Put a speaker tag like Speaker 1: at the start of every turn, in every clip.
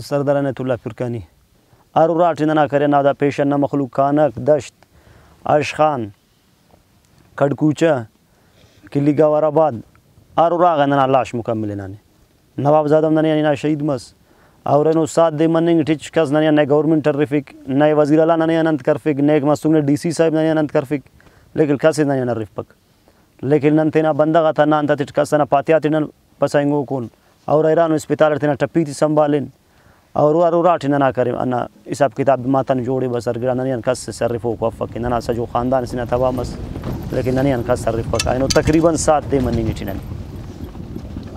Speaker 1: سردار عنایت اللہ فرقانی ارورات ننا کرے نادا پیشن نہ مخلوق کانک دشت اشخان کھڑکوچہ کلی گوار آباد ارورا ننا لاش مکمل نانے نواب زادہ ننی نا شہید مس اور انو ساتھ دے مننگ ٹچ کس ننی نئے گورنمنٹ ٹرفک نئے وزیر اعلیٰ ننی انت کرفک نئے مسئول ڈی سی صاحب ننی انت کرفک لیکن کسی ننی نرف پک لیکن ننتینا بندہ تھا نانتا ٹچ کس نا پاتیاتی نن پسائنگو کون اور ایران اسپتال تینا ٹپی تھی سنبھالن اور ارورات ننا کرے انا حساب کتاب ماتن جوڑے بسر گرا ننی ان کس صرف ہو وفق ننا سجو خاندان سنا تبامس لیکن ننی ان کس صرف پک اینو تقریباً 7 دے مننگ ٹینن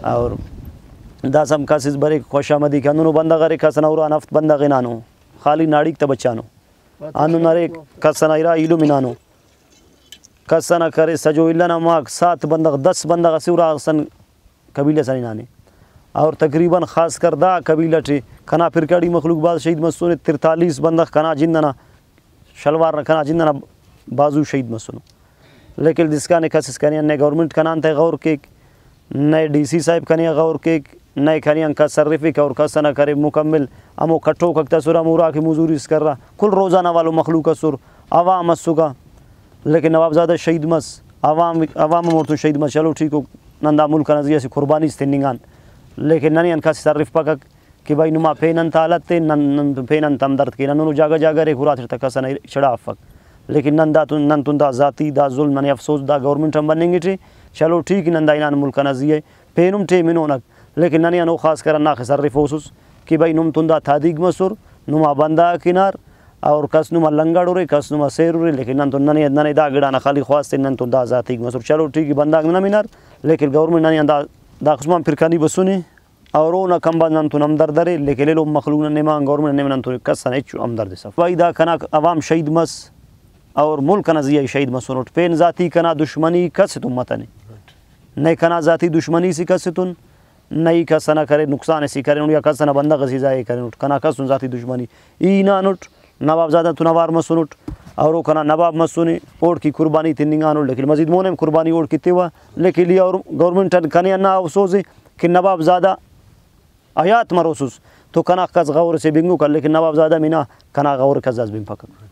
Speaker 1: اور دا سم کاسز برے خوش آمدی کہ انو بندہ غرے کسنا اور نفت بندہ غنانو خالی ناڑیک تبچانو انو نرے کسنا ایرا ایلو منانو کسنا کرے سجو اللہ ماک 7 بندہ 10 بندہ سورا سن قبیلہ سنی نانے اور تقریباً خاص کر دا قبیلہ ٹی کنا پھرکڑی مخلوق باز شہید مسون 43 بندہ کنا جندنا شلوار کنا جندنا بازو شہید مسونو لیکن جس کا نے کسس کنی نئے گورنمنٹ کنان تے غور کے نئے ڈی سی صاحب کنی غور کے نئے کنی ان کا صرفی اور کسنا کرے مکمل امو کٹھو ککتا سورا مورا کی مزوری اس کر رہا کل روزانہ والو مخلوق سر عوام مسوگا لیکن نواب زادہ شہید مس عوام مورتو شہید مس چلو ٹھیک ہو نندا ملک نزیہ سے قربانی استنگان لیکن ننی ان کا صرف پکک کہ بھائی نما پینن تالت تے نن پینن تم درد کی ننو جاگا جاگا رے خورات تک کسنا چڑا افک لیکن نن تن دا ذاتی دا ظلم ننی افسوس دا گورنمنٹ ہم بنیں گے ٹھے چلو ٹھیک نندا انان ملک نزیہ پینم ٹھے منونک لیکن ننی انو خاص کرن نا صرف ہوسس کہ بھائی نم تن دا تھادیگ مسور نما بندہ کنار اور کس نما لنگڑ رے کس نما سیر رے لیکن نن تن ننی دا گڑانا خالی خواست نن تن دا ذاتی مسور چلو ٹھیک بندہ نہ منار لیکن گورنمنٹ ننی دا قسم فرقانی بسونی اور نہ کم بندن تو نم دردرے لیکن لو مخلوق نے مان گورنمنٹ نے من تو کسن اچ ام درد صف وای دا کنا عوام شہید مس اور ملک نزیہ شہید مسونٹ پین ذاتی کنا دشمنی کس تم متنے نہیں کنا ذاتی دشمنی سی کس تن نہیں کسنا کرے نقصان سی کرے یا کسنا بندہ غزیزہ کرے کنا کس ذاتی دشمنی ای نانٹ نواب زادہ تو نوار مسونٹ اور کنا نواب مسونی اوڑ کی قربانی تنگانو لیکن مزید مونے قربانی اوڑ کی تیوا لیکن لیا اور گورنمنٹ کنے نہ افسوس کہ نواب زادہ آیات مروسوس تو کنا کس غور سے بنگو کر لیکن نواب زادہ مینا کنا غور کزاز بن پکر